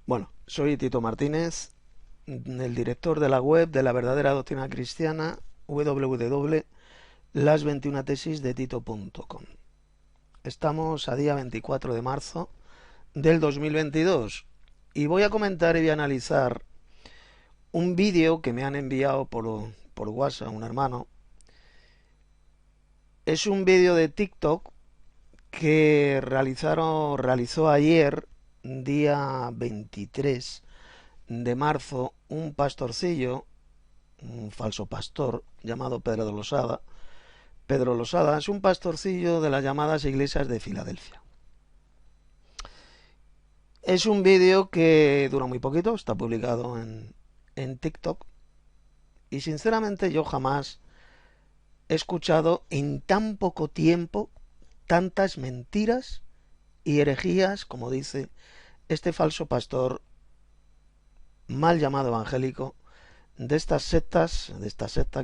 Bueno, soy Tito Martínez, el director de la web de la verdadera doctrina cristiana, www.las21tesisdetito.com. Estamos a día 24 de marzo del 2022 y voy a comentar y voy a analizar un vídeo que me han enviado por WhatsApp un hermano. Es un vídeo de TikTok que realizó ayer, día 23 de marzo, un pastorcillo, un falso pastor llamado Pedro Losada. Pedro Losada es un pastorcillo de las llamadas iglesias de Filadelfia. Es un vídeo que dura muy poquito, está publicado en TikTok, y sinceramente yo jamás he escuchado en tan poco tiempo tantas mentiras y herejías, como dice este falso pastor mal llamado evangélico, de esta secta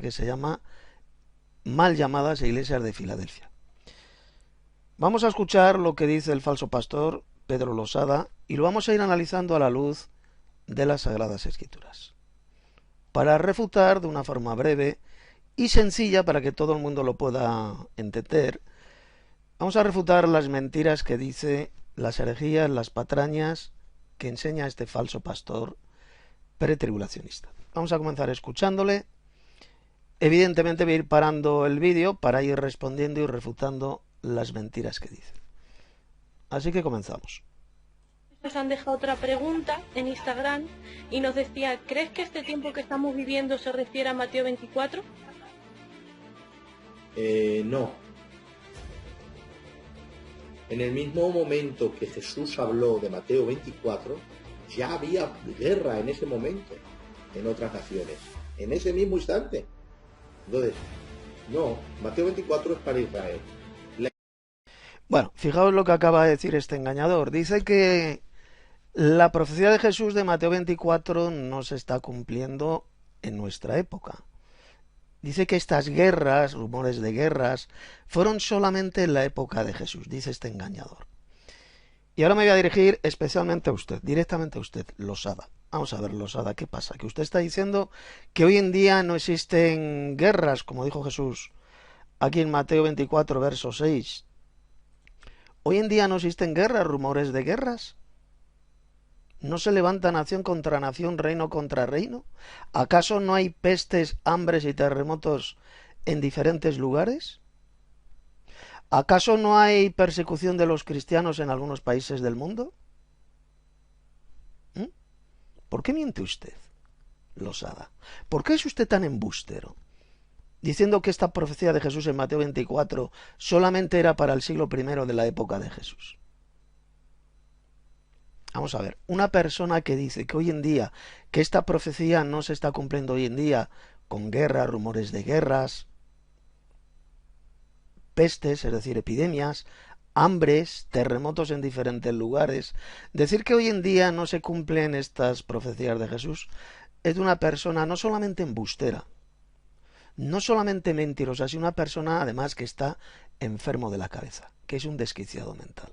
que se llama mal llamadas iglesias de Filadelfia. Vamos a escuchar lo que dice el falso pastor Pedro Losada y lo vamos a ir analizando a la luz de las Sagradas Escrituras, para refutar de una forma breve y sencilla para que todo el mundo lo pueda entender. Vamos a refutar las mentiras que dice, las herejías, las patrañas que enseña este falso pastor pretribulacionista. Vamos a comenzar escuchándole. Evidentemente voy a ir parando el vídeo para ir respondiendo y refutando las mentiras que dice. Así que comenzamos. Nos han dejado otra pregunta en Instagram y nos decía: ¿crees que este tiempo que estamos viviendo se refiere a Mateo 24? No. En el mismo momento que Jesús habló de Mateo 24, ya había guerra en ese momento en otras naciones, en ese mismo instante. Entonces, no, Mateo 24 es para Israel. Bueno, fijaos lo que acaba de decir este engañador. Dice que la profecía de Jesús de Mateo 24 no se está cumpliendo en nuestra época. Dice que estas guerras, rumores de guerras, fueron solamente en la época de Jesús, dice este engañador. Y ahora me voy a dirigir especialmente a usted, directamente a usted, Losada. Vamos a ver, Losada, ¿qué pasa? Que usted está diciendo que hoy en día no existen guerras, como dijo Jesús aquí en Mateo 24, verso 6. Hoy en día no existen guerras, rumores de guerras. ¿No se levanta nación contra nación, reino contra reino? ¿Acaso no hay pestes, hambres y terremotos en diferentes lugares? ¿Acaso no hay persecución de los cristianos en algunos países del mundo? ¿Por qué miente usted, Losada? ¿Por qué es usted tan embustero, diciendo que esta profecía de Jesús en Mateo 24 solamente era para el siglo I de la época de Jesús? Vamos a ver, una persona que dice que hoy en día, que esta profecía no se está cumpliendo hoy en día, con guerras, rumores de guerras, pestes, es decir, epidemias, hambres, terremotos en diferentes lugares, decir que hoy en día no se cumplen estas profecías de Jesús, es de una persona no solamente embustera, no solamente mentirosa, sino una persona además que está enfermo de la cabeza, que es un desquiciado mental.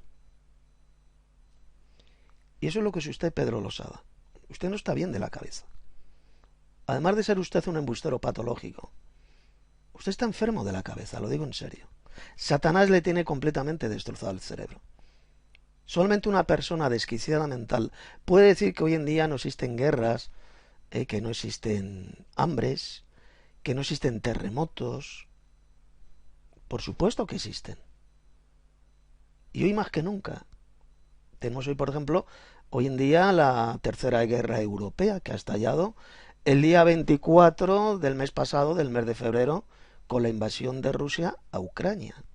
Y eso es lo que es usted, Pedro Losada. Usted no está bien de la cabeza. Además de ser usted un embustero patológico, usted está enfermo de la cabeza, lo digo en serio. Satanás le tiene completamente destrozado el cerebro. Solamente una persona desquiciada mental puede decir que hoy en día no existen guerras, que no existen hambres, que no existen terremotos. Por supuesto que existen. Y hoy más que nunca. Tenemos hoy, por ejemplo, hoy en día la tercera guerra europea que ha estallado el día 24 del mes pasado, del mes de febrero, con la invasión de Rusia a Ucrania.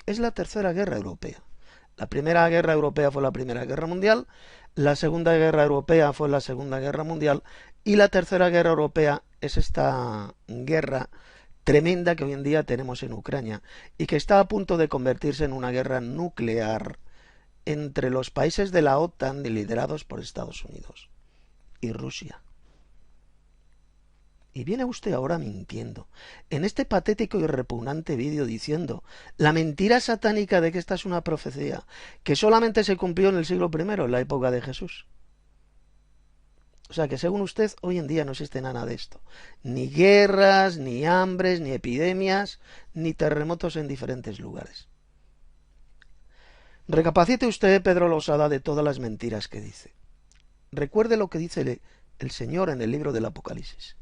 Es la tercera guerra europea. La primera guerra europea fue la Primera Guerra Mundial, la Segunda Guerra Europea fue la Segunda Guerra Mundial y la Tercera Guerra Europea es esta guerra tremenda que hoy en día tenemos en Ucrania y que está a punto de convertirse en una guerra nuclear entre los países de la OTAN liderados por Estados Unidos y Rusia. Y viene usted ahora mintiendo en este patético y repugnante vídeo diciendo la mentira satánica de que esta es una profecía que solamente se cumplió en el siglo I, en la época de Jesús. O sea que según usted, hoy en día no existe nada de esto. Ni guerras, ni hambres, ni epidemias, ni terremotos en diferentes lugares. Recapacite usted, Pedro Losada, de todas las mentiras que dice. Recuerde lo que dice el Señor en el libro del Apocalipsis,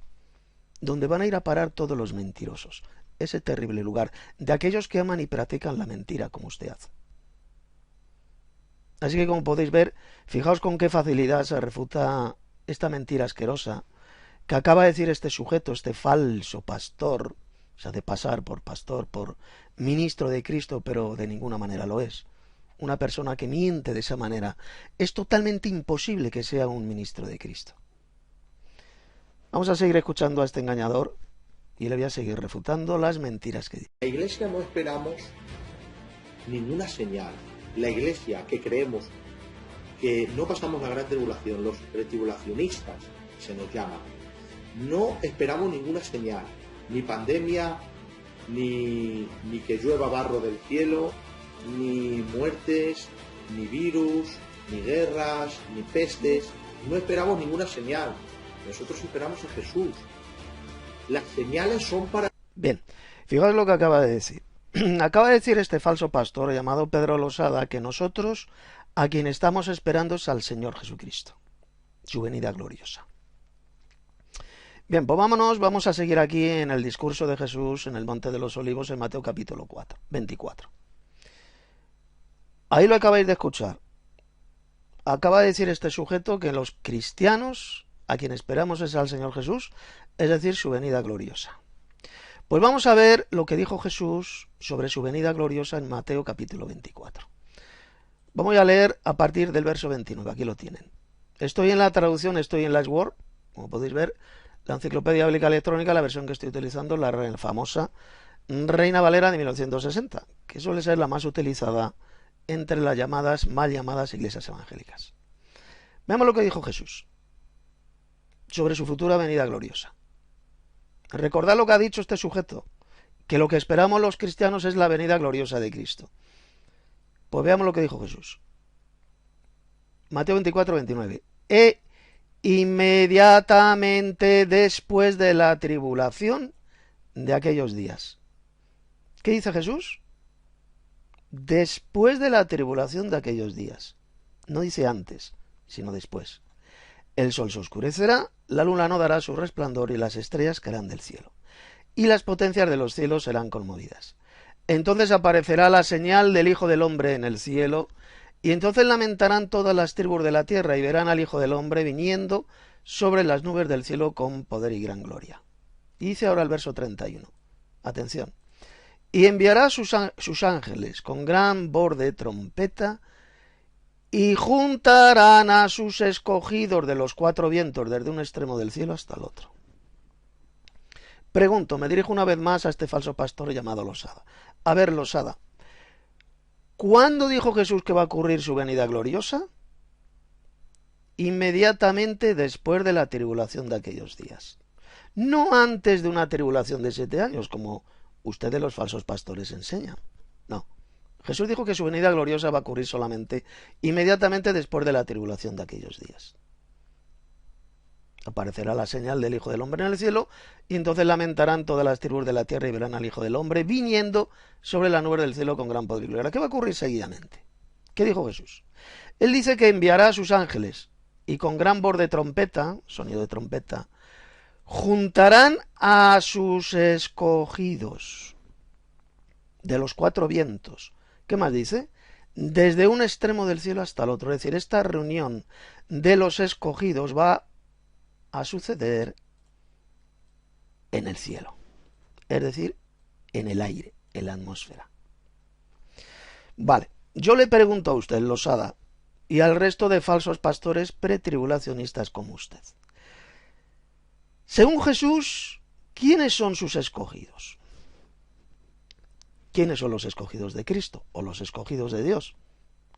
donde van a ir a parar todos los mentirosos. Ese terrible lugar de aquellos que aman y practican la mentira, como usted hace. Así que, como podéis ver, fijaos con qué facilidad se refuta esta mentira asquerosa que acaba de decir este sujeto, este falso pastor, o sea, de pasar por pastor, por ministro de Cristo, pero de ninguna manera lo es. Una persona que miente de esa manera, es totalmente imposible que sea un ministro de Cristo. Vamos a seguir escuchando a este engañador y le voy a seguir refutando las mentiras que dice. La Iglesia no esperamos ninguna señal. La Iglesia que creemos que no pasamos la gran tribulación, los pretribulacionistas se nos llama, no esperamos ninguna señal, ni pandemia, ni que llueva barro del cielo, ni muertes, ni virus, ni guerras, ni pestes. No esperamos ninguna señal. Nosotros esperamos a Jesús. Las señales son para... Bien, fijaos lo que acaba de decir. Acaba de decir este falso pastor llamado Pedro Losada que nosotros a quien estamos esperando es al Señor Jesucristo, su venida gloriosa. Bien, pues vamos a seguir aquí en el discurso de Jesús en el Monte de los Olivos en Mateo capítulo 24. Ahí lo acabáis de escuchar. Acaba de decir este sujeto que los cristianos a quien esperamos es al Señor Jesús, es decir, su venida gloriosa. Pues vamos a ver lo que dijo Jesús sobre su venida gloriosa en Mateo capítulo 24. Vamos a leer a partir del verso 29, aquí lo tienen. Estoy en la traducción, estoy en la Word, como podéis ver, la Enciclopedia Bíblica Electrónica, la versión que estoy utilizando, la famosa Reina Valera de 1960, que suele ser la más utilizada entre las mal llamadas iglesias evangélicas. Veamos lo que dijo Jesús sobre su futura venida gloriosa. Recordad lo que ha dicho este sujeto, que lo que esperamos los cristianos es la venida gloriosa de Cristo. Pues veamos lo que dijo Jesús. Mateo 24, 29. E inmediatamente después de la tribulación de aquellos días. ¿Qué dice Jesús? Después de la tribulación de aquellos días. No dice antes, sino después. El sol se oscurecerá, la luna no dará su resplandor y las estrellas caerán del cielo. Y las potencias de los cielos serán conmovidas. Entonces aparecerá la señal del Hijo del Hombre en el cielo, y entonces lamentarán todas las tribus de la tierra y verán al Hijo del Hombre viniendo sobre las nubes del cielo con poder y gran gloria. Y dice ahora el verso 31. Atención. Y enviará sus ángeles con gran voz de trompeta y juntarán a sus escogidos de los cuatro vientos desde un extremo del cielo hasta el otro. Pregunto, me dirijo una vez más a este falso pastor llamado Losada. A ver, Losada, ¿cuándo dijo Jesús que va a ocurrir su venida gloriosa? Inmediatamente después de la tribulación de aquellos días. No antes de una tribulación de 7 años, como ustedes los falsos pastores enseñan. No. Jesús dijo que su venida gloriosa va a ocurrir solamente inmediatamente después de la tribulación de aquellos días. Aparecerá la señal del Hijo del Hombre en el cielo, y entonces lamentarán todas las tribus de la tierra y verán al Hijo del Hombre viniendo sobre la nube del cielo con gran poder y gloria. ¿Qué va a ocurrir seguidamente? ¿Qué dijo Jesús? Él dice que enviará a sus ángeles y con gran voz de trompeta, sonido de trompeta, juntarán a sus escogidos de los cuatro vientos. ¿Qué más dice? Desde un extremo del cielo hasta el otro. Es decir, esta reunión de los escogidos va a suceder en el cielo, es decir, en el aire, en la atmósfera. Vale, yo le pregunto a usted, Losada, y al resto de falsos pastores pretribulacionistas como usted, Según Jesús, ¿quiénes son sus escogidos? ¿Quiénes son los escogidos de Cristo o los escogidos de Dios?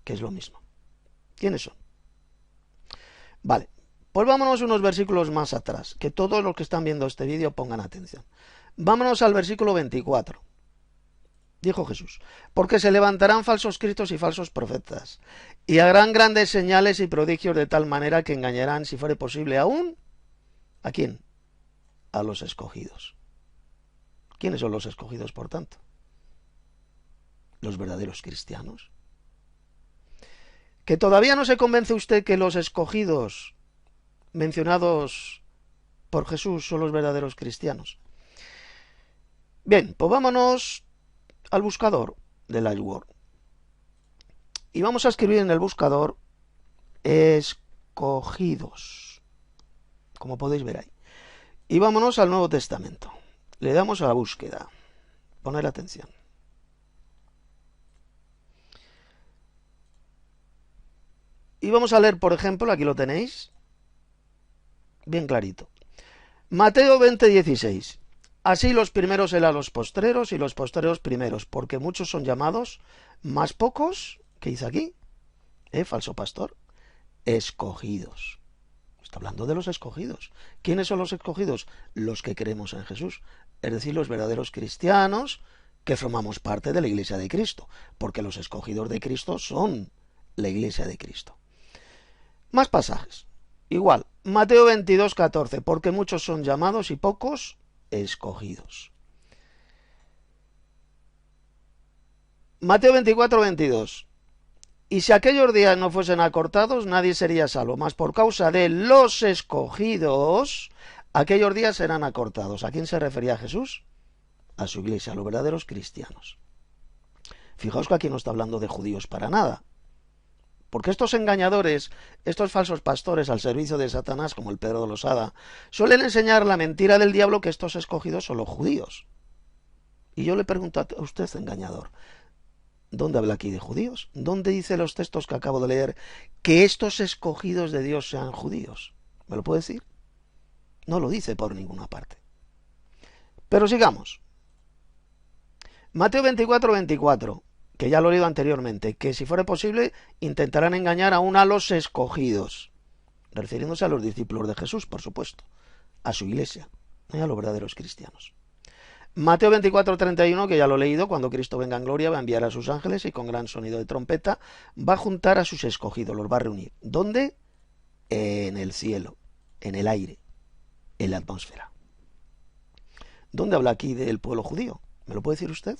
Que es lo mismo. ¿Quiénes son? Vale, pues vámonos unos versículos más atrás, que todos los que están viendo este vídeo pongan atención. Vámonos al versículo 24. Dijo Jesús: porque se levantarán falsos cristos y falsos profetas, y harán grandes señales y prodigios de tal manera que engañarán, si fuere posible, aún ¿a quién? A los escogidos. ¿Quiénes son los escogidos, por tanto? Los verdaderos cristianos. ¿Que todavía no se convence usted que los escogidos mencionados por Jesús son los verdaderos cristianos? Bien, pues vámonos al buscador de Liveword. Y vamos a escribir en el buscador escogidos, como podéis ver ahí. Y vámonos al Nuevo Testamento. Le damos a la búsqueda. Poner atención. Y vamos a leer, por ejemplo, aquí lo tenéis, bien clarito. Mateo 20:16. Así los primeros serán los postreros y los postreros primeros, porque muchos son llamados, más pocos, ¿qué dice aquí? Falso pastor. Escogidos. Está hablando de los escogidos. ¿Quiénes son los escogidos? Los que creemos en Jesús, es decir, los verdaderos cristianos que formamos parte de la Iglesia de Cristo, porque los escogidos de Cristo son la Iglesia de Cristo. Más pasajes. Igual, Mateo 22:14, porque muchos son llamados y pocos escogidos. Mateo 24:22. Y si aquellos días no fuesen acortados, nadie sería salvo, mas por causa de los escogidos, aquellos días serán acortados. ¿A quién se refería Jesús? A su iglesia, a los verdaderos cristianos. Fijaos que aquí no está hablando de judíos para nada. Porque estos engañadores, estos falsos pastores al servicio de Satanás, como el Pedro de Losada, suelen enseñar la mentira del diablo que estos escogidos son los judíos. Y yo le pregunto a usted, engañador, ¿dónde habla aquí de judíos? ¿Dónde dice los textos que acabo de leer que estos escogidos de Dios sean judíos? ¿Me lo puede decir? No lo dice por ninguna parte. Pero sigamos. Mateo 24:24. Que ya lo he leído anteriormente, que si fuera posible intentarán engañar aún a los escogidos, refiriéndose a los discípulos de Jesús, por supuesto, a su iglesia, y a los verdaderos cristianos. Mateo 24:31, que ya lo he leído, cuando Cristo venga en gloria va a enviar a sus ángeles y con gran sonido de trompeta va a juntar a sus escogidos, los va a reunir. ¿Dónde? En el cielo, en el aire, en la atmósfera. ¿Dónde habla aquí del pueblo judío? ¿Me lo puede decir usted?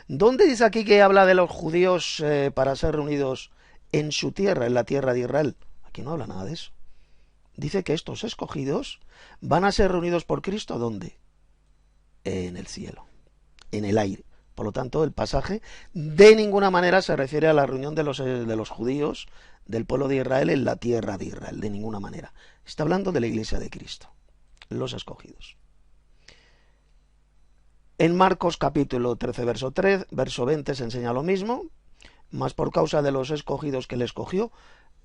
¿Dónde dice aquí que habla de los judíos para ser reunidos en su tierra, en la tierra de Israel? Aquí no habla nada de eso. Dice que estos escogidos van a ser reunidos por Cristo, ¿dónde? En el cielo, en el aire. Por lo tanto, el pasaje de ninguna manera se refiere a la reunión de los judíos del pueblo de Israel en la tierra de Israel, de ninguna manera. Está hablando de la iglesia de Cristo, los escogidos. En Marcos capítulo 13, verso 20 se enseña lo mismo, mas por causa de los escogidos que le escogió,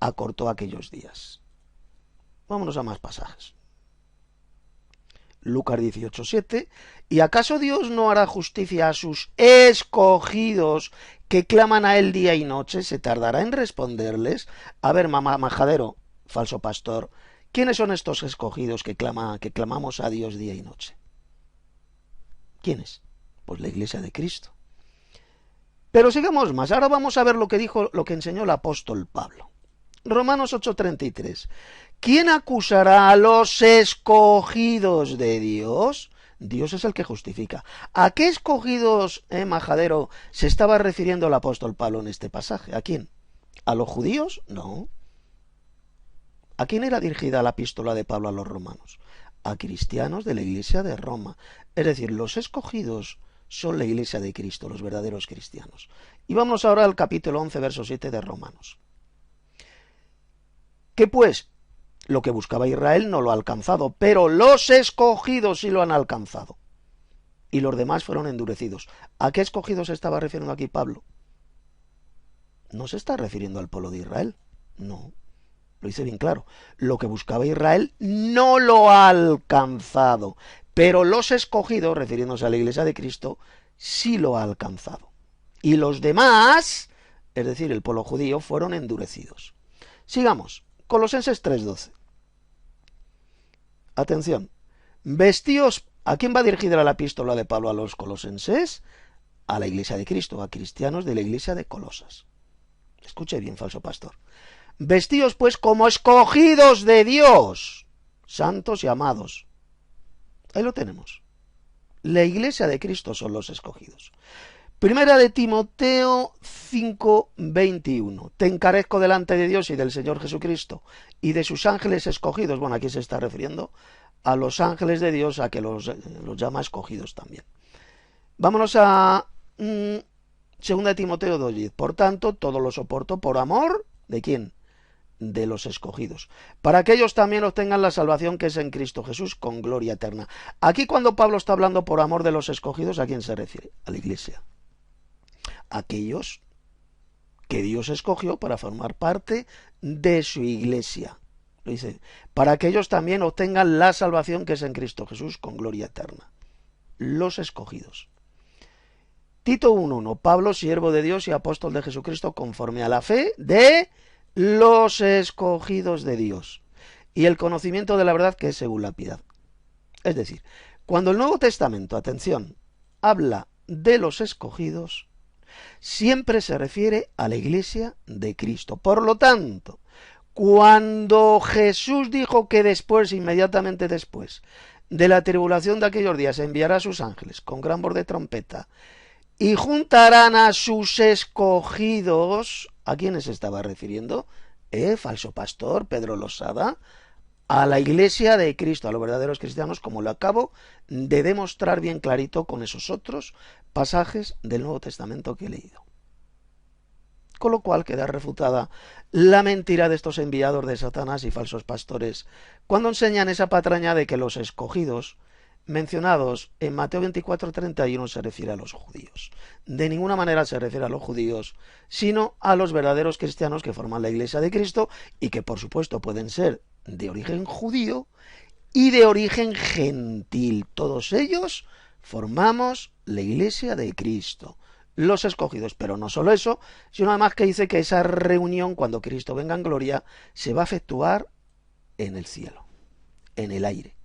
acortó aquellos días. Vámonos a más pasajes. Lucas 18:7. ¿Y acaso Dios no hará justicia a sus escogidos que claman a él día y noche? ¿Se tardará en responderles? A ver, majadero, falso pastor, ¿quiénes son estos escogidos que clamamos a Dios día y noche? ¿Quiénes? Pues la iglesia de Cristo. Pero sigamos más. Ahora vamos a ver lo que enseñó el apóstol Pablo. Romanos 8:33. ¿Quién acusará a los escogidos de Dios? Dios es el que justifica. ¿A qué escogidos, majadero, se estaba refiriendo el apóstol Pablo en este pasaje? ¿A quién? ¿A los judíos? No. ¿A quién era dirigida la epístola de Pablo a los romanos? A cristianos de la iglesia de Roma. Es decir, los escogidos son la iglesia de Cristo, los verdaderos cristianos. Y vamos ahora al capítulo 11, verso 7 de Romanos. ¿Qué pues? Lo que buscaba Israel no lo ha alcanzado, pero los escogidos sí lo han alcanzado. Y los demás fueron endurecidos. ¿A qué escogidos se estaba refiriendo aquí Pablo? No se está refiriendo al pueblo de Israel, no. lo dice bien claro, lo que buscaba Israel no lo ha alcanzado, pero los escogidos, refiriéndose a la Iglesia de Cristo, sí lo ha alcanzado. Y los demás, es decir, el pueblo judío, fueron endurecidos. Sigamos, Colosenses 3:12. Atención, vestíos, ¿a quién va dirigida la epístola de Pablo a los colosenses? A la Iglesia de Cristo, a cristianos de la Iglesia de Colosas. Escuche bien, falso pastor. Vestíos pues como escogidos de Dios, santos y amados. Ahí lo tenemos. La Iglesia de Cristo son los escogidos. Primera de Timoteo 5:21. Te encarezco delante de Dios y del Señor Jesucristo y de sus ángeles escogidos. Bueno, aquí se está refiriendo a los ángeles de Dios, a que los llama escogidos también. Vámonos a 2 de Timoteo 2:10. Por tanto, todo lo soporto por amor, ¿de quién? De los escogidos, para que ellos también obtengan la salvación que es en Cristo Jesús con gloria eterna. Aquí cuando Pablo está hablando por amor de los escogidos, ¿a quién se refiere? A la Iglesia. Aquellos que Dios escogió para formar parte de su Iglesia. Lo dice, para que ellos también obtengan la salvación que es en Cristo Jesús con gloria eterna. Los escogidos. Tito 1:1. Pablo, siervo de Dios y apóstol de Jesucristo, conforme a la fe de los escogidos de Dios y el conocimiento de la verdad que es según la piedad. Es decir, cuando el Nuevo Testamento, atención, habla de los escogidos, siempre se refiere a la Iglesia de Cristo. Por lo tanto, cuando Jesús dijo que después, inmediatamente después de la tribulación de aquellos días, enviará a sus ángeles con gran voz de trompeta y juntarán a sus escogidos, ¿a quiénes se estaba refiriendo? Falso pastor, Pedro Losada, a la Iglesia de Cristo, a los verdaderos cristianos, como lo acabo de demostrar bien clarito con esos otros pasajes del Nuevo Testamento que he leído. Con lo cual queda refutada la mentira de estos enviados de Satanás y falsos pastores cuando enseñan esa patraña de que los escogidos mencionados en Mateo 24:31 se refiere a los judíos. De ninguna manera se refiere a los judíos, sino a los verdaderos cristianos que forman la Iglesia de Cristo y que por supuesto pueden ser de origen judío y de origen gentil. Todos ellos formamos la Iglesia de Cristo, los escogidos. Pero no solo eso, sino además que dice que esa reunión, cuando Cristo venga en gloria, se va a efectuar en el cielo, en el aire.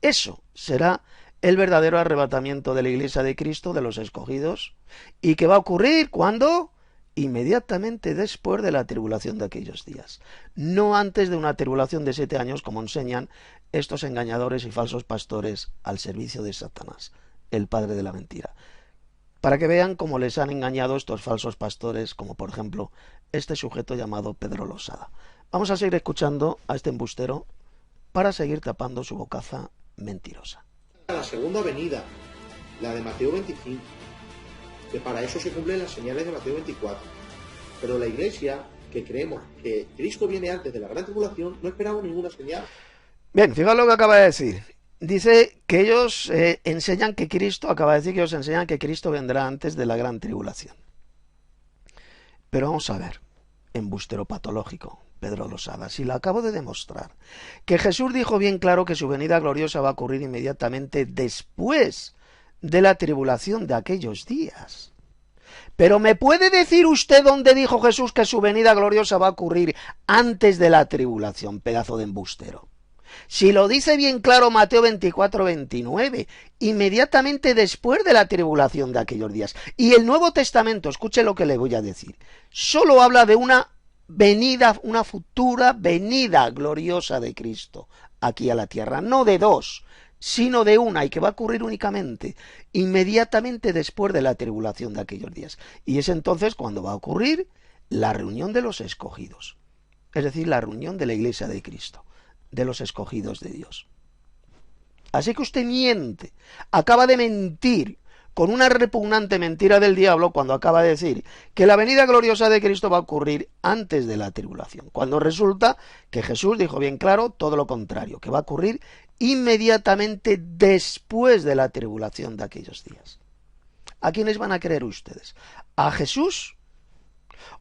Eso será el verdadero arrebatamiento de la Iglesia de Cristo, de los escogidos, y que va a ocurrir ¿cuándo? Inmediatamente después de la tribulación de aquellos días, no antes de una tribulación de 7 años, como enseñan estos engañadores y falsos pastores al servicio de Satanás, el padre de la mentira, para que vean cómo les han engañado estos falsos pastores, como por ejemplo este sujeto llamado Pedro Losada. Vamos a seguir escuchando a este embustero para seguir tapando su bocaza mentirosa. La segunda venida, la de Mateo 25, que para eso se cumplen las señales de Mateo 24. Pero la Iglesia, que creemos que Cristo viene antes de la gran tribulación, no esperamos ninguna señal. Bien, fijaos lo que acaba de decir. Dice que ellos enseñan que Cristo, acaba de decir que ellos enseñan que Cristo vendrá antes de la gran tribulación. Pero vamos a ver, embustero patológico, Pedro Losada, si lo acabo de demostrar, que Jesús dijo bien claro que su venida gloriosa va a ocurrir inmediatamente después de la tribulación de aquellos días. Pero ¿me puede decir usted dónde dijo Jesús que su venida gloriosa va a ocurrir antes de la tribulación, pedazo de embustero? Si lo dice bien claro Mateo 24:29, inmediatamente después de la tribulación de aquellos días. Y el Nuevo Testamento, escuche lo que le voy a decir, solo habla de una venida, una futura venida gloriosa de Cristo aquí a la tierra, no de dos, sino de una, y que va a ocurrir únicamente inmediatamente después de la tribulación de aquellos días. Y es entonces cuando va a ocurrir la reunión de los escogidos, es decir, la reunión de la Iglesia de Cristo, de los escogidos de Dios. Así que usted miente, acaba de mentir con una repugnante mentira del diablo cuando acaba de decir que la venida gloriosa de Cristo va a ocurrir antes de la tribulación, cuando resulta que Jesús dijo bien claro todo lo contrario, que va a ocurrir inmediatamente después de la tribulación de aquellos días. ¿A quiénes van a creer ustedes? ¿A Jesús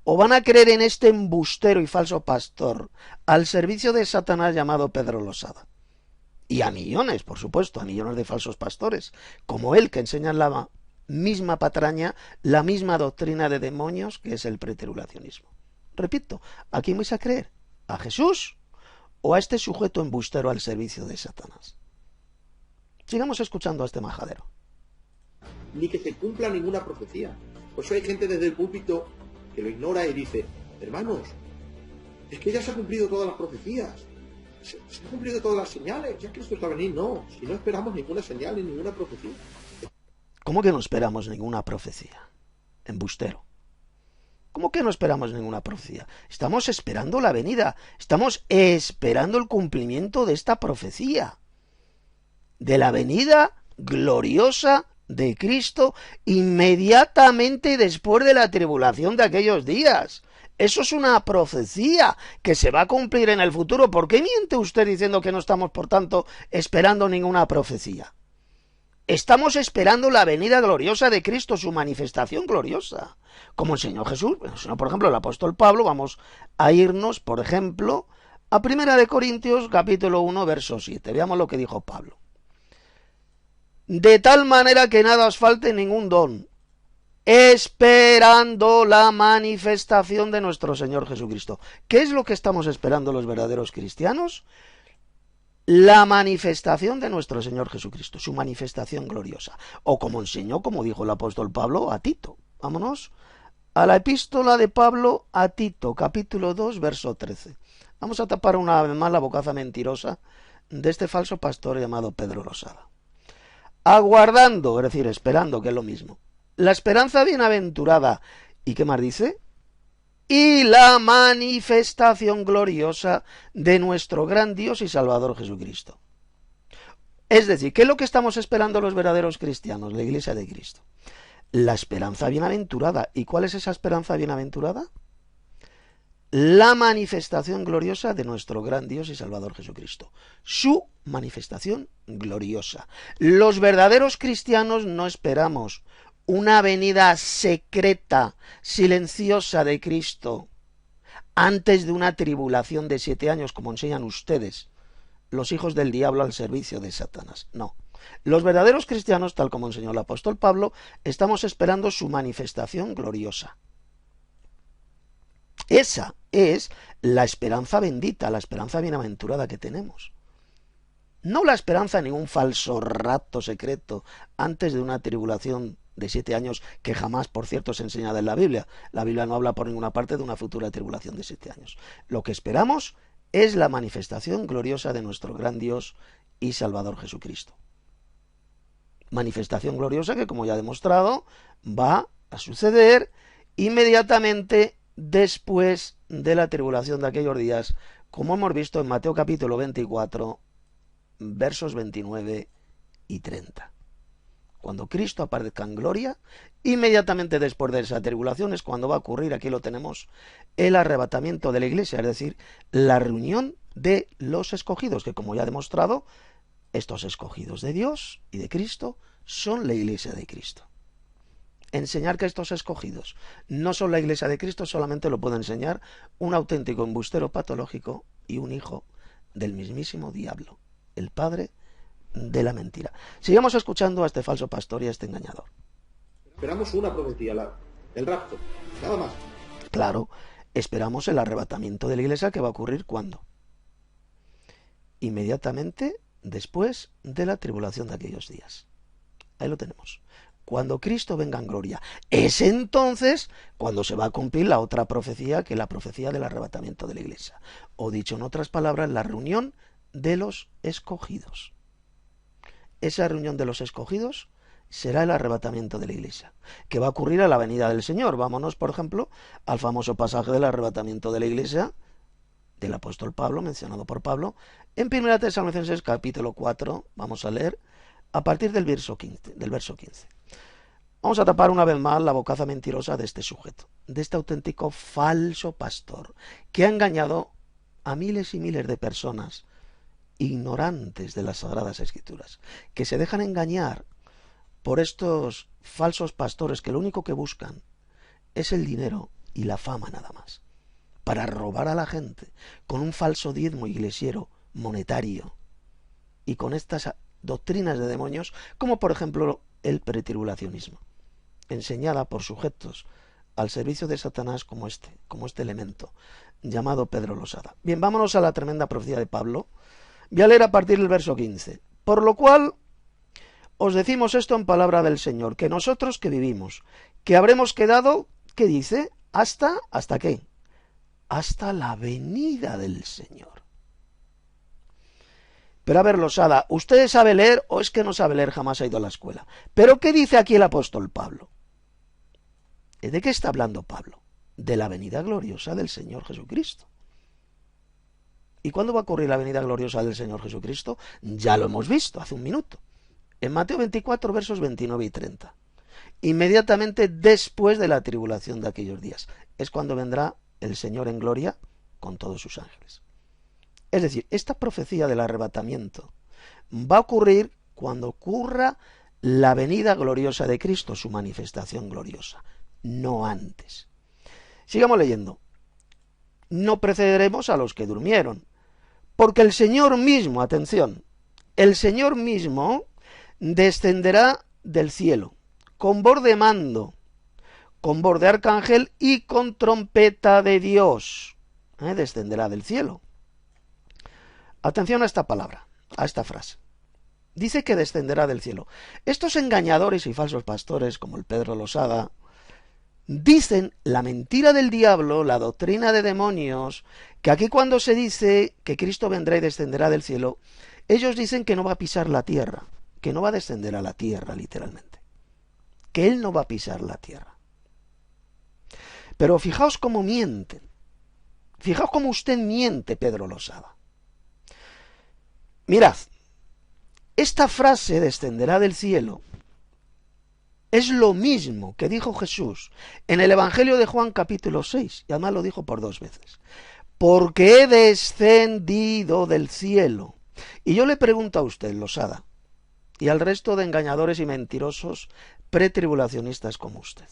¿O van a creer en este embustero y falso pastor al servicio de Satanás llamado Pedro Losada? Y a millones, por supuesto, a millones de falsos pastores, como él, que enseñan la misma patraña, la misma doctrina de demonios que es el preterulacionismo. Repito, ¿a quién vais a creer? ¿A Jesús o a este sujeto embustero al servicio de Satanás? Sigamos escuchando a este majadero. Ni que se cumpla ninguna profecía. Por eso hay gente desde el púlpito que lo ignora y dice, hermanos, es que ya se han cumplido todas las profecías, se han cumplido todas las señales, ya Cristo está a venir. No, si no esperamos ninguna señal ni ninguna profecía. ¿Cómo que no esperamos ninguna profecía? Embustero. ¿Cómo que no esperamos ninguna profecía? Estamos esperando la venida, estamos esperando el cumplimiento de esta profecía, de la venida gloriosa de Cristo inmediatamente después de la tribulación de aquellos días. Eso es una profecía que se va a cumplir en el futuro. ¿Por qué miente usted diciendo que no estamos, por tanto, esperando ninguna profecía? Estamos esperando la venida gloriosa de Cristo, su manifestación gloriosa, como enseñó Jesús. Enseñó, por ejemplo, el apóstol Pablo. Vamos a irnos, por ejemplo, a 1 Corintios, capítulo 1, verso 7. Veamos lo que dijo Pablo. De tal manera que nada os falte ningún don, esperando la manifestación de nuestro Señor Jesucristo. ¿Qué es lo que estamos esperando los verdaderos cristianos? La manifestación de nuestro Señor Jesucristo, su manifestación gloriosa. O como enseñó, como dijo el apóstol Pablo, a Tito. Vámonos a la epístola de Pablo a Tito, capítulo 2, verso 13. Vamos a tapar una vez más la bocaza mentirosa de este falso pastor llamado Pedro Losada. Aguardando, es decir, esperando, que es lo mismo, la esperanza bienaventurada. ¿Y qué más dice? Y la manifestación gloriosa de nuestro gran Dios y Salvador Jesucristo. Es decir, ¿qué es lo que estamos esperando los verdaderos cristianos, la Iglesia de Cristo? La esperanza bienaventurada. ¿Y cuál es esa esperanza bienaventurada? La manifestación gloriosa de nuestro gran Dios y Salvador Jesucristo. Su manifestación gloriosa. Los verdaderos cristianos no esperamos una venida secreta, silenciosa de Cristo antes de una tribulación de 7 años, como enseñan ustedes, los hijos del diablo al servicio de Satanás. No. Los verdaderos cristianos, tal como enseñó el apóstol Pablo, estamos esperando su manifestación gloriosa. Esa es la esperanza bendita, la esperanza bienaventurada que tenemos. No la esperanza en ningún falso rapto secreto antes de una tribulación de 7 años, que jamás, por cierto, se enseña en la Biblia. La Biblia no habla por ninguna parte de una futura tribulación de 7 años. Lo que esperamos es la manifestación gloriosa de nuestro gran Dios y Salvador Jesucristo. Manifestación gloriosa que, como ya he demostrado, va a suceder inmediatamente después de la tribulación de aquellos días, como hemos visto en Mateo capítulo 24, versos 29 y 30. Cuando Cristo aparezca en gloria, inmediatamente después de esa tribulación es cuando va a ocurrir, aquí lo tenemos, el arrebatamiento de la iglesia, es decir, la reunión de los escogidos, que como ya he demostrado, estos escogidos de Dios y de Cristo son la iglesia de Cristo. Enseñar que estos escogidos no son la iglesia de Cristo solamente lo puede enseñar un auténtico embustero patológico y un hijo del mismísimo diablo, el padre de la mentira. Sigamos escuchando a este falso pastor y a este engañador. Esperamos una profecía, el rapto, nada más. Claro, esperamos el arrebatamiento de la iglesia, que va a ocurrir ¿cuándo? Inmediatamente después de la tribulación de aquellos días. Ahí lo tenemos. Cuando Cristo venga en gloria, es entonces cuando se va a cumplir la otra profecía, que es la profecía del arrebatamiento de la iglesia. O dicho en otras palabras, la reunión de los escogidos. Esa reunión de los escogidos será el arrebatamiento de la iglesia, que va a ocurrir a la venida del Señor. Vámonos, por ejemplo, al famoso pasaje del arrebatamiento de la iglesia del apóstol Pablo, mencionado por Pablo, en 1 Tesalonicenses capítulo 4, vamos a leer a partir del verso 15. Vamos a tapar una vez más la bocaza mentirosa de este sujeto, de este auténtico falso pastor, que ha engañado a miles y miles de personas ignorantes de las Sagradas Escrituras, que se dejan engañar por estos falsos pastores que lo único que buscan es el dinero y la fama nada más, para robar a la gente con un falso diezmo iglesiero monetario y con estas doctrinas de demonios, como por ejemplo el pretribulacionismo, enseñada por sujetos al servicio de Satanás como este elemento llamado Pedro Losada. Bien, vámonos a la tremenda profecía de Pablo. Voy a leer a partir del verso 15. Por lo cual os decimos esto en palabra del Señor, que nosotros que vivimos, que habremos quedado, ¿qué dice? ¿Hasta qué? Hasta la venida del Señor. Pero a ver, Losada, ¿usted sabe leer o es que no sabe leer, jamás ha ido a la escuela? ¿Pero qué dice aquí el apóstol Pablo? ¿De qué está hablando Pablo? De la venida gloriosa del Señor Jesucristo. ¿Y cuándo va a ocurrir la venida gloriosa del Señor Jesucristo? Ya lo hemos visto hace un minuto. En Mateo 24, versos 29 y 30. Inmediatamente después de la tribulación de aquellos días. Es cuando vendrá el Señor en gloria con todos sus ángeles. Es decir, esta profecía del arrebatamiento va a ocurrir cuando ocurra la venida gloriosa de Cristo, su manifestación gloriosa, no antes. Sigamos leyendo. No precederemos a los que durmieron, porque el Señor mismo, atención, el Señor mismo descenderá del cielo, con voz de mando, con voz de arcángel y con trompeta de Dios. Descenderá del cielo. Atención a esta palabra, a esta frase. Dice que descenderá del cielo. Estos engañadores y falsos pastores, como el Pedro Losada, dicen la mentira del diablo, la doctrina de demonios, que aquí cuando se dice que Cristo vendrá y descenderá del cielo, ellos dicen que no va a pisar la tierra, que no va a descender a la tierra, literalmente, que Él no va a pisar la tierra. Pero fijaos cómo mienten, fijaos cómo usted miente, Pedro Losada. Mirad, esta frase descenderá del cielo es lo mismo que dijo Jesús en el Evangelio de Juan capítulo 6, y además lo dijo por 2 veces. Porque he descendido del cielo. Y yo le pregunto a usted, Losada, y al resto de engañadores y mentirosos pretribulacionistas como usted.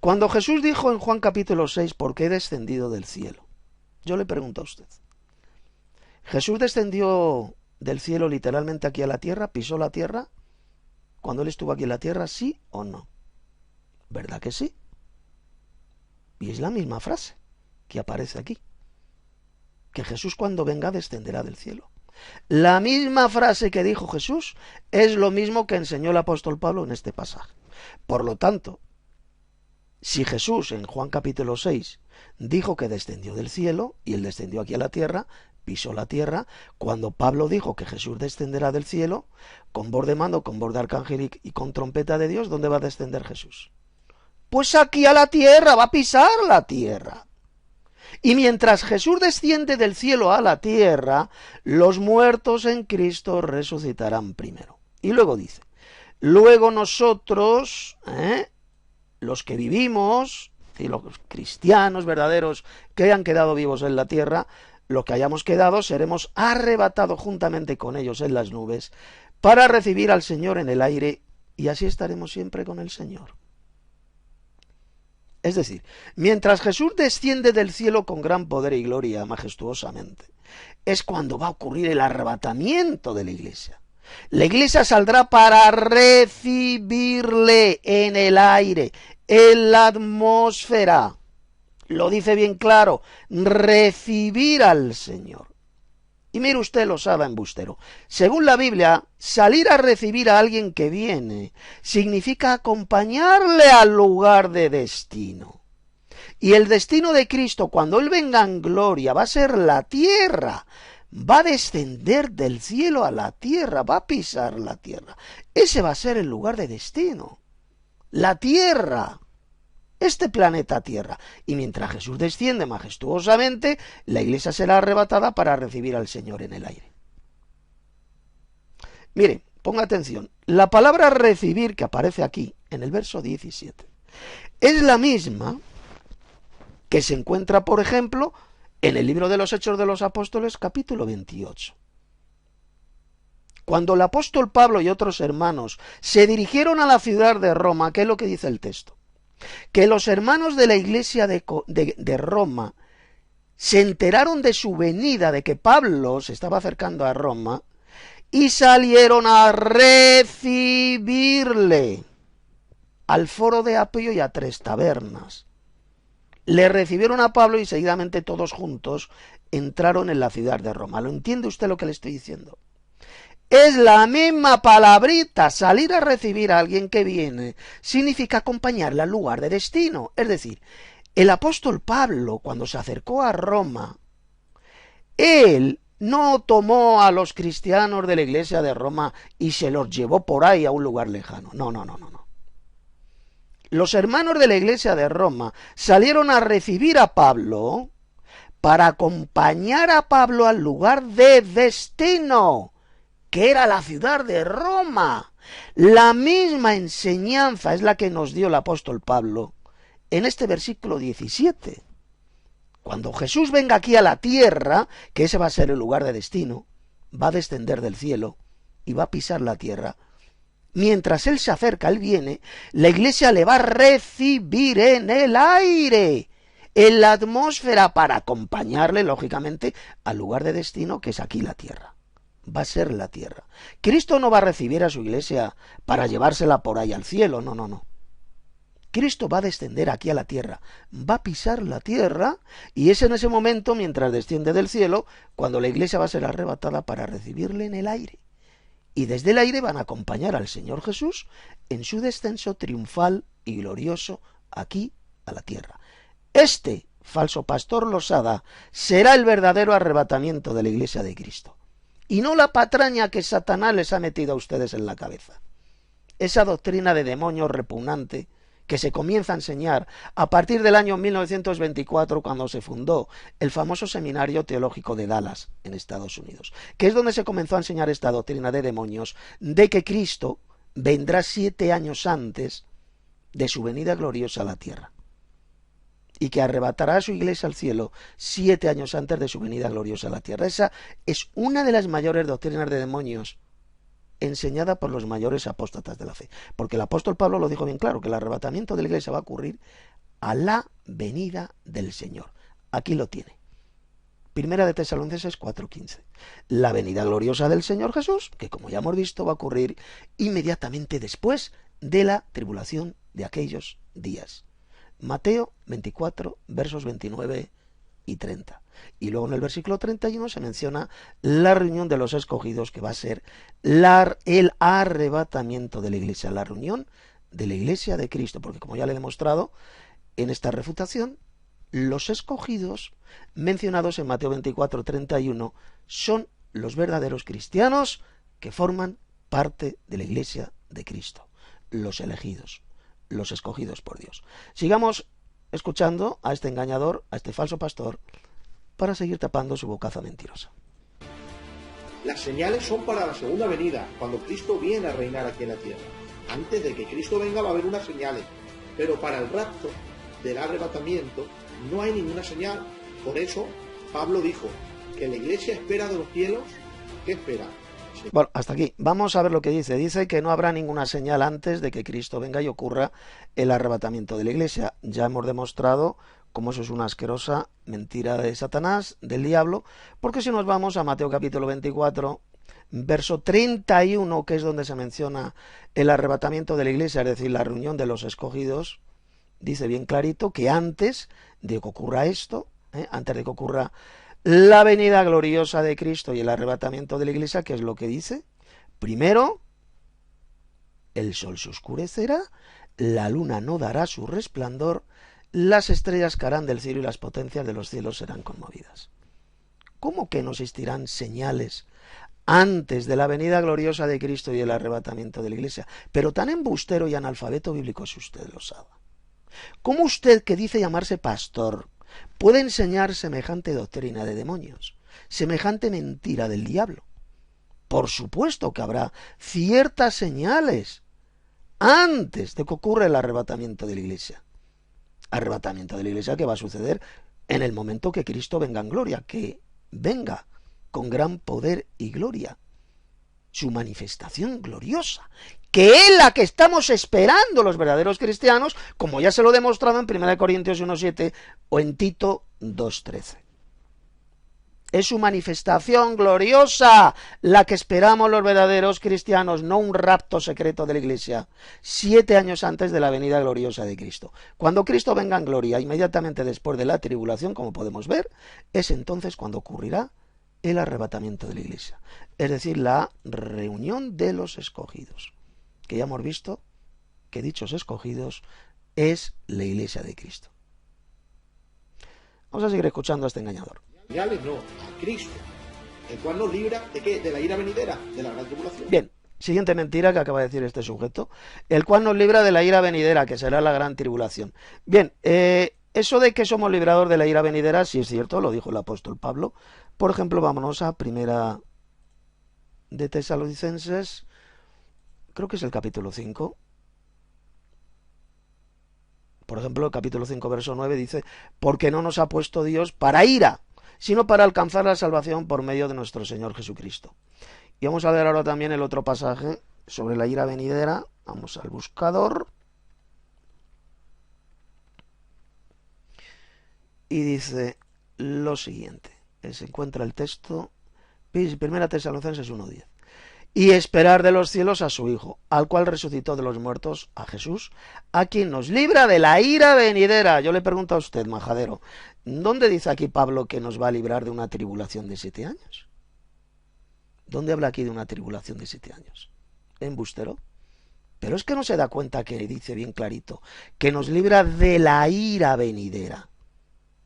Cuando Jesús dijo en Juan capítulo 6, porque he descendido del cielo, yo le pregunto a usted, ¿Jesús descendió del cielo literalmente aquí a la tierra? ¿Pisó la tierra cuando Él estuvo aquí en la tierra? ¿Sí o no? ¿Verdad que sí? Y es la misma frase que aparece aquí, que Jesús cuando venga descenderá del cielo. La misma frase que dijo Jesús es lo mismo que enseñó el apóstol Pablo en este pasaje. Por lo tanto, si Jesús en Juan capítulo 6 dijo que descendió del cielo y Él descendió aquí a la tierra, pisó la tierra, cuando Pablo dijo que Jesús descenderá del cielo, con voz de mando, con voz de arcángel y con trompeta de Dios, ¿dónde va a descender Jesús? Pues aquí a la tierra, va a pisar la tierra. Y mientras Jesús desciende del cielo a la tierra, los muertos en Cristo resucitarán primero. Y luego dice, luego nosotros, los que vivimos, y los cristianos verdaderos que hayan quedado vivos en la tierra, los que hayamos quedado seremos arrebatados juntamente con ellos en las nubes para recibir al Señor en el aire, y así estaremos siempre con el Señor. Es decir, mientras Jesús desciende del cielo con gran poder y gloria majestuosamente, es cuando va a ocurrir el arrebatamiento de la iglesia. La iglesia saldrá para recibirle en el aire, en la atmósfera. Lo dice bien claro, recibir al Señor. Y mire usted, Losada embustero, según la Biblia, salir a recibir a alguien que viene significa acompañarle al lugar de destino. Y el destino de Cristo, cuando Él venga en gloria, va a ser la tierra. Va a descender del cielo a la tierra, va a pisar la tierra. Ese va a ser el lugar de destino. La tierra. Este planeta Tierra. Y mientras Jesús desciende majestuosamente, la iglesia será arrebatada para recibir al Señor en el aire. Mire, ponga atención. La palabra recibir que aparece aquí, en el verso 17, es la misma que se encuentra, por ejemplo, en el libro de los Hechos de los Apóstoles, capítulo 28. Cuando el apóstol Pablo y otros hermanos se dirigieron a la ciudad de Roma, ¿qué es lo que dice el texto? que los hermanos de la iglesia de Roma se enteraron de su venida, de que Pablo se estaba acercando a Roma, y salieron a recibirle al foro de Apio y a 3 tabernas. Le recibieron a Pablo y seguidamente todos juntos entraron en la ciudad de Roma. ¿Lo entiende usted lo que le estoy diciendo? Es la misma palabrita. Salir a recibir a alguien que viene significa acompañarle al lugar de destino. Es decir, el apóstol Pablo, cuando se acercó a Roma, él no tomó a los cristianos de la iglesia de Roma y se los llevó por ahí a un lugar lejano. No. Los hermanos de la iglesia de Roma salieron a recibir a Pablo para acompañar a Pablo al lugar de destino, que era la ciudad de Roma. La misma enseñanza es la que nos dio el apóstol Pablo en este versículo 17. Cuando Jesús venga aquí a la tierra, que ese va a ser el lugar de destino, va a descender del cielo y va a pisar la tierra. Mientras Él se acerca, Él viene, la iglesia le va a recibir en el aire, en la atmósfera, para acompañarle, lógicamente, al lugar de destino, que es aquí la tierra. Va a ser la tierra. Cristo no va a recibir a su iglesia para llevársela por ahí al cielo, no. Cristo va a descender aquí a la tierra, va a pisar la tierra, y es en ese momento, mientras desciende del cielo, cuando la iglesia va a ser arrebatada para recibirle en el aire. Y desde el aire van a acompañar al Señor Jesús en su descenso triunfal y glorioso aquí a la tierra. Este falso pastor Losada será el verdadero arrebatamiento de la iglesia de Cristo, y no la patraña que Satanás les ha metido a ustedes en la cabeza. Esa doctrina de demonios repugnante que se comienza a enseñar a partir del año 1924, cuando se fundó el famoso Seminario Teológico de Dallas, en Estados Unidos, que es donde se comenzó a enseñar esta doctrina de demonios, de que Cristo vendrá 7 años antes de su venida gloriosa a la tierra, y que arrebatará a su iglesia al cielo 7 años antes de su venida gloriosa a la tierra. Esa es una de las mayores doctrinas de demonios enseñada por los mayores apóstatas de la fe, porque el apóstol Pablo lo dijo bien claro, que el arrebatamiento de la iglesia va a ocurrir a la venida del Señor. Aquí lo tiene. Primera de Tesalonicenses 4:15. La venida gloriosa del Señor Jesús, que como ya hemos visto va a ocurrir inmediatamente después de la tribulación de aquellos días. Mateo 24, versos 29 y 30. Y luego en el versículo 31 se menciona la reunión de los escogidos, que va a ser el arrebatamiento de la iglesia, la reunión de la iglesia de Cristo, porque como ya le he demostrado en esta refutación, los escogidos mencionados en Mateo 24, 31 son los verdaderos cristianos que forman parte de la iglesia de Cristo, los elegidos, los escogidos por Dios. Sigamos escuchando a este engañador, a este falso pastor, para seguir tapando su bocaza mentirosa. Las señales son para la segunda venida, cuando Cristo viene a reinar aquí en la tierra. Antes de que Cristo venga va a haber unas señales, pero para el rapto del arrebatamiento no hay ninguna señal. Por eso Pablo dijo que la iglesia espera de los cielos. ¿Qué espera? Bueno, hasta aquí. Vamos a ver lo que dice. Dice que no habrá ninguna señal antes de que Cristo venga y ocurra el arrebatamiento de la iglesia. Ya hemos demostrado cómo eso es una asquerosa mentira de Satanás, del diablo, porque si nos vamos a Mateo capítulo 24, verso 31, que es donde se menciona el arrebatamiento de la iglesia, es decir, la reunión de los escogidos, dice bien clarito que antes de que ocurra esto, antes de que ocurra la venida gloriosa de Cristo y el arrebatamiento de la iglesia, ¿qué es lo que dice? Primero, el sol se oscurecerá, la luna no dará su resplandor, las estrellas caerán del cielo y las potencias de los cielos serán conmovidas. ¿Cómo que no existirán señales antes de la venida gloriosa de Cristo y el arrebatamiento de la iglesia? Pero tan embustero y analfabeto bíblico si usted lo sabe. ¿Cómo usted, que dice llamarse pastor, puede enseñar semejante doctrina de demonios, semejante mentira del diablo? Por supuesto que habrá ciertas señales antes de que ocurra el arrebatamiento de la iglesia. Arrebatamiento de la iglesia que va a suceder en el momento que Cristo venga en gloria, que venga con gran poder y gloria. su manifestación gloriosa, que es la que estamos esperando los verdaderos cristianos, como ya se lo he demostrado en 1 Corintios 1:7 o en Tito 2:13. Es su manifestación gloriosa la que esperamos los verdaderos cristianos, no un rapto secreto de la iglesia, 7 años antes de la venida gloriosa de Cristo. Cuando Cristo venga en gloria, inmediatamente después de la tribulación, como podemos ver, es entonces cuando ocurrirá el arrebatamiento de la iglesia, es decir, la reunión de los escogidos, que ya hemos visto que dichos escogidos es la iglesia de Cristo. Vamos a seguir escuchando a este engañador. No, a Cristo, el cual nos libra ¿de qué? De la ira venidera, de la gran tribulación. Bien, siguiente mentira que acaba de decir este sujeto, el cual nos libra de la ira venidera, que será la gran tribulación. Bien, eso de que somos librados de la ira venidera, sí es cierto, lo dijo el apóstol Pablo. Por ejemplo, vámonos a Primera de Tesalonicenses, creo que es el capítulo 5. Por ejemplo, el capítulo 5, verso 9 dice, porque no nos ha puesto Dios para ira, sino para alcanzar la salvación por medio de nuestro Señor Jesucristo. Y vamos a ver ahora también el otro pasaje sobre la ira venidera. Vamos al buscador. Y dice lo siguiente. Se encuentra el texto, 1 Tesalonicenses 1:10. Y esperar de los cielos a su Hijo, al cual resucitó de los muertos, a Jesús, a quien nos libra de la ira venidera. Yo le pregunto a usted, majadero, ¿dónde dice aquí Pablo que nos va a librar de una tribulación de 7 años? ¿Dónde habla aquí de una tribulación de 7 años? ¿Embustero? Pero es que no se da cuenta que dice bien clarito que nos libra de la ira venidera.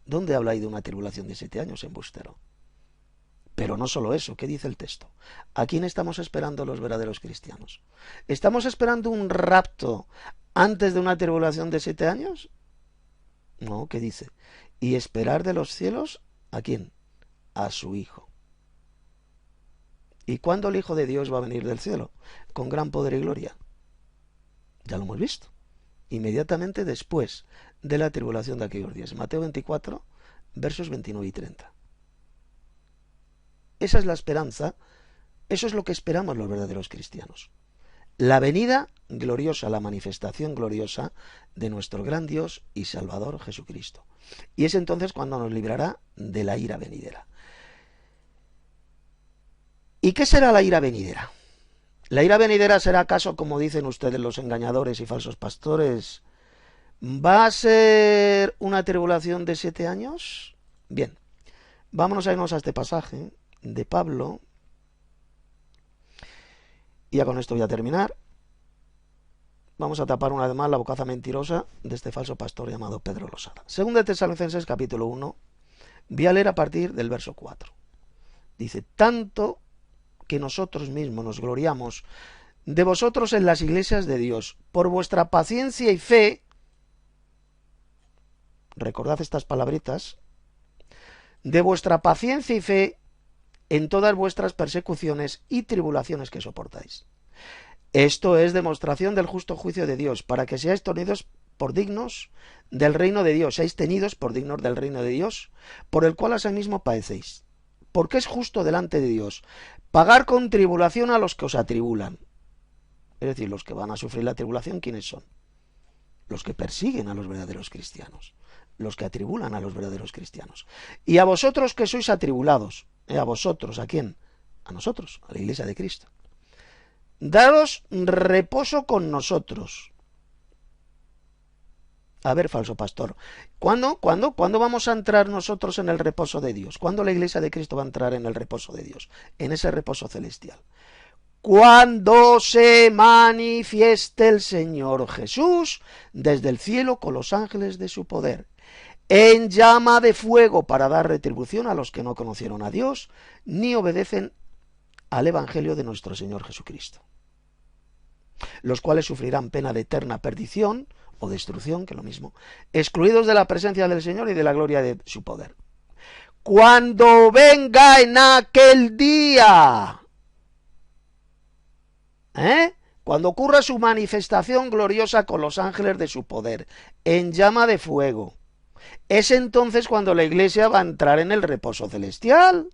¿Dónde habla ahí de una tribulación de 7 años, embustero? Pero no solo eso, ¿qué dice el texto? ¿A quién estamos esperando los verdaderos cristianos? ¿Estamos esperando un rapto antes de una tribulación de 7 años? No, ¿qué dice? Y esperar de los cielos, ¿a quién? A su Hijo. ¿Y cuándo el Hijo de Dios va a venir del cielo? Con gran poder y gloria. Ya lo hemos visto. Inmediatamente después de la tribulación de aquellos días. Mateo 24, versos 29 y 30. Esa es la esperanza, eso es lo que esperamos los verdaderos cristianos. La venida gloriosa, la manifestación gloriosa de nuestro gran Dios y Salvador Jesucristo. Y es entonces cuando nos librará de la ira venidera. ¿Y qué será la ira venidera? ¿La ira venidera será acaso, como dicen ustedes los engañadores y falsos pastores, va a ser una tribulación de 7 años? Bien, vámonos a irnos a este pasaje de Pablo, y ya con esto voy a terminar. Vamos a tapar una vez más la bocaza mentirosa de este falso pastor llamado Pedro Losada. Segunda de Tesalonicenses capítulo 1, voy a leer a partir del verso 4. Dice, tanto que nosotros mismos nos gloriamos de vosotros en las iglesias de Dios, por vuestra paciencia y fe. Recordad estas palabritas, de vuestra paciencia y fe en todas vuestras persecuciones y tribulaciones que soportáis. Esto es demostración del justo juicio de Dios, para que seáis tenidos por dignos del reino de Dios, seáis tenidos por dignos del reino de Dios, por el cual asimismo padecéis. Porque es justo delante de Dios pagar con tribulación a los que os atribulan. Es decir, los que van a sufrir la tribulación, ¿quiénes son? Los que persiguen a los verdaderos cristianos, los que atribulan a los verdaderos cristianos. Y a vosotros que sois atribulados, a vosotros, ¿a quién? A nosotros, a la iglesia de Cristo. Daros reposo con nosotros. A ver, falso pastor, ¿cuándo vamos a entrar nosotros en el reposo de Dios? ¿Cuándo la iglesia de Cristo va a entrar en el reposo de Dios? En ese reposo celestial. Cuando se manifieste el Señor Jesús desde el cielo con los ángeles de su poder, en llama de fuego para dar retribución a los que no conocieron a Dios ni obedecen al Evangelio de nuestro Señor Jesucristo, los cuales sufrirán pena de eterna perdición o destrucción, que es lo mismo, excluidos de la presencia del Señor y de la gloria de su poder. Cuando venga en aquel día, cuando ocurra su manifestación gloriosa con los ángeles de su poder, en llama de fuego, es entonces cuando la iglesia va a entrar en el reposo celestial.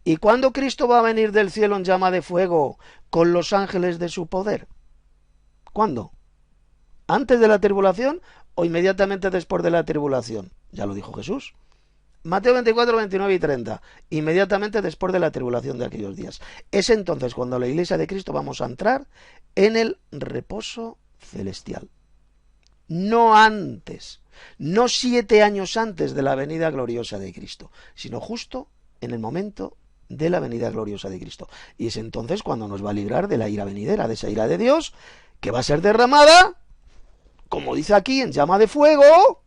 ¿Y cuándo Cristo va a venir del cielo en llama de fuego con los ángeles de su poder? ¿Cuándo? ¿Antes de la tribulación o inmediatamente después de la tribulación? Ya lo dijo Jesús. Mateo 24, 29 y 30. Inmediatamente después de la tribulación de aquellos días. Es entonces cuando la iglesia de Cristo vamos a entrar en el reposo celestial. No antes, no 7 años antes de la venida gloriosa de Cristo, sino justo en el momento de la venida gloriosa de Cristo. Y es entonces cuando nos va a librar de la ira venidera, de esa ira de Dios, que va a ser derramada, como dice aquí, en llama de fuego,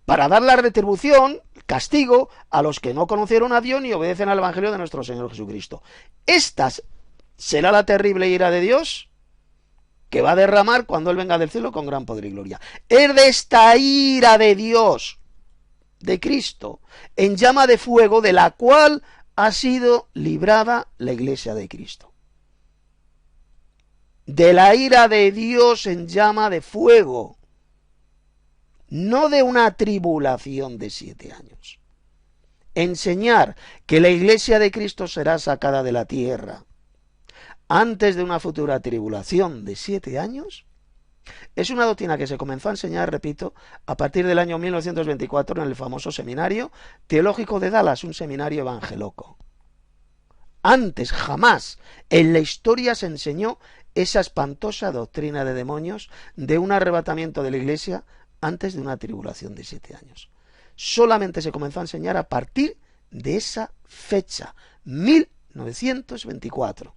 para dar la retribución, castigo, a los que no conocieron a Dios ni obedecen al Evangelio de nuestro Señor Jesucristo. Esta será la terrible ira de Dios que va a derramar cuando Él venga del cielo con gran poder y gloria. Es de esta ira de Dios, de Cristo, en llama de fuego, de la cual ha sido librada la iglesia de Cristo. De la ira de Dios en llama de fuego, no de una tribulación de 7 años. Enseñar que la iglesia de Cristo será sacada de la tierra antes de una futura tribulación de 7 años, es una doctrina que se comenzó a enseñar, repito, a partir del año 1924 en el famoso seminario teológico de Dallas, un seminario evangeloco. Antes, jamás, en la historia se enseñó esa espantosa doctrina de demonios de un arrebatamiento de la iglesia antes de una tribulación de 7 años. Solamente se comenzó a enseñar a partir de esa fecha, 1924.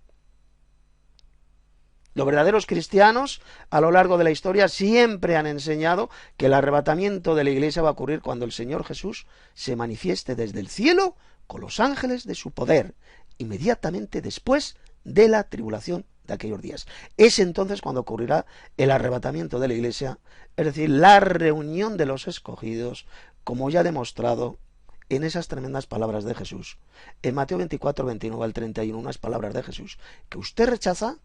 Los verdaderos cristianos a lo largo de la historia siempre han enseñado que el arrebatamiento de la iglesia va a ocurrir cuando el Señor Jesús se manifieste desde el cielo con los ángeles de su poder, inmediatamente después de la tribulación de aquellos días. Es entonces cuando ocurrirá el arrebatamiento de la iglesia, es decir, la reunión de los escogidos, como ya he demostrado en esas tremendas palabras de Jesús. En Mateo 24, 29 al 31, unas palabras de Jesús que usted rechaza,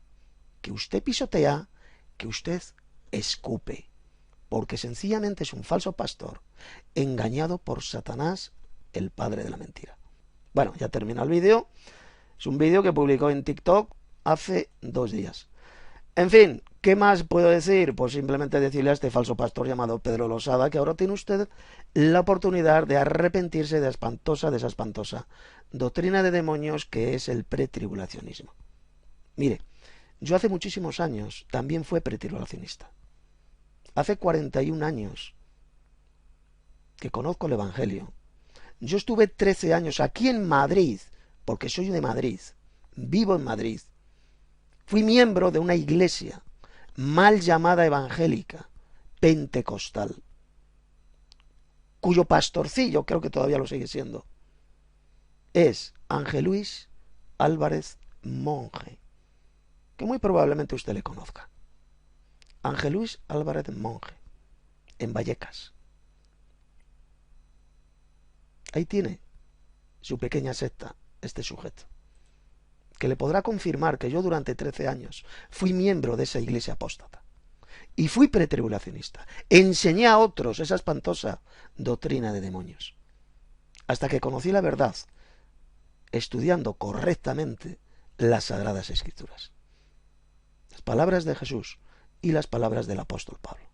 que usted pisotea, que usted escupe, porque sencillamente es un falso pastor, engañado por Satanás, el padre de la mentira. Bueno, ya termina el vídeo. Es un vídeo que publicó en TikTok hace 2 días. En fin, ¿qué más puedo decir? Pues simplemente decirle a este falso pastor llamado Pedro Losada que ahora tiene usted la oportunidad de arrepentirse de esa espantosa doctrina de demonios que es el pretribulacionismo. Mire, yo hace muchísimos años también fui pretribulacionista. Hace 41 años que conozco el Evangelio. Yo estuve 13 años aquí en Madrid, porque soy de Madrid, vivo en Madrid. Fui miembro de una iglesia mal llamada evangélica, pentecostal, cuyo pastorcillo, creo que todavía lo sigue siendo, es Ángel Luis Álvarez Monje, que muy probablemente usted le conozca. Ángel Luis Álvarez Monje, en Vallecas. Ahí tiene su pequeña secta, este sujeto, que le podrá confirmar que yo durante 13 años fui miembro de esa iglesia apóstata y fui pretribulacionista. Enseñé a otros esa espantosa doctrina de demonios, hasta que conocí la verdad, estudiando correctamente las Sagradas Escrituras. Las palabras de Jesús y las palabras del apóstol Pablo.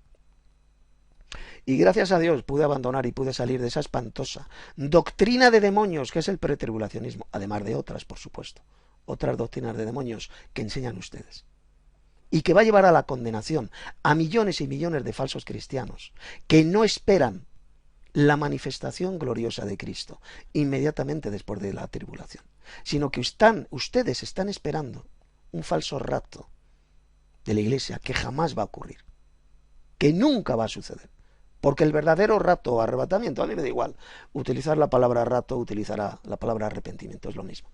Y gracias a Dios pude abandonar y pude salir de esa espantosa doctrina de demonios que es el pretribulacionismo, además de otras, por supuesto, otras doctrinas de demonios que enseñan ustedes, y que va a llevar a la condenación a millones y millones de falsos cristianos que no esperan la manifestación gloriosa de Cristo inmediatamente después de la tribulación, sino que ustedes están esperando un falso rapto de la iglesia que jamás va a ocurrir, que nunca va a suceder. Porque el verdadero rapto o arrebatamiento, a mí me da igual utilizar la palabra rapto o utilizar la palabra arrepentimiento, es lo mismo.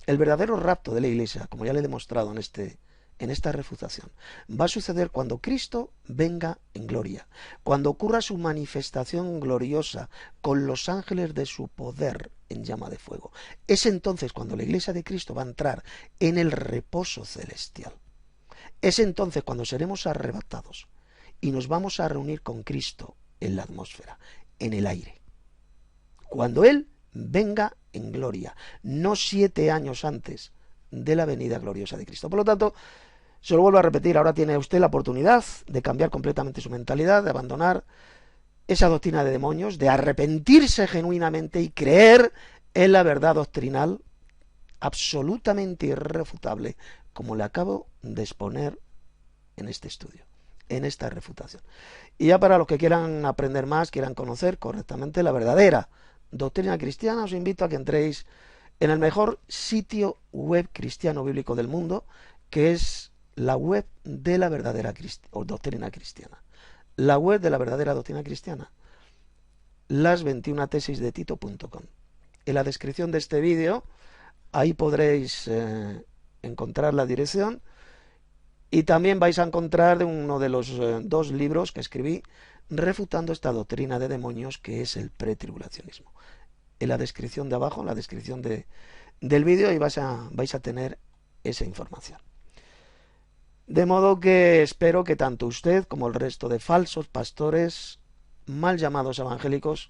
El verdadero rapto de la iglesia, como ya le he demostrado en esta refutación, va a suceder cuando Cristo venga en gloria, cuando ocurra su manifestación gloriosa con los ángeles de su poder en llama de fuego. Es entonces cuando la iglesia de Cristo va a entrar en el reposo celestial. Es entonces cuando seremos arrebatados y nos vamos a reunir con Cristo en la atmósfera, en el aire, cuando Él venga en gloria, no 7 años antes de la venida gloriosa de Cristo. Por lo tanto, se lo vuelvo a repetir, ahora tiene usted la oportunidad de cambiar completamente su mentalidad, de abandonar esa doctrina de demonios, de arrepentirse genuinamente y creer en la verdad doctrinal absolutamente irrefutable, como le acabo de exponer en este estudio, en esta refutación. Y ya para los que quieran aprender más, quieran conocer correctamente la verdadera doctrina cristiana, os invito a que entréis en el mejor sitio web cristiano bíblico del mundo, que es la web de la verdadera doctrina cristiana. La web de la verdadera doctrina cristiana, las 21 tesis de Tito.com. En la descripción de este vídeo, ahí podréis encontrar la dirección, y también vais a encontrar uno de los 2 libros que escribí refutando esta doctrina de demonios, que es el pretribulacionismo. En la descripción de abajo, en la descripción del vídeo, ahí vais a tener esa información. De modo que espero que tanto usted como el resto de falsos pastores, mal llamados evangélicos,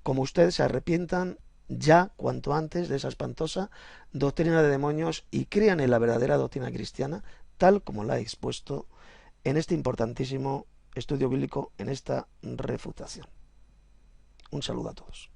como usted, se arrepientan ya cuanto antes de esa espantosa doctrina de demonios y crean en la verdadera doctrina cristiana, tal como la he expuesto en este importantísimo estudio bíblico, en esta refutación. Un saludo a todos.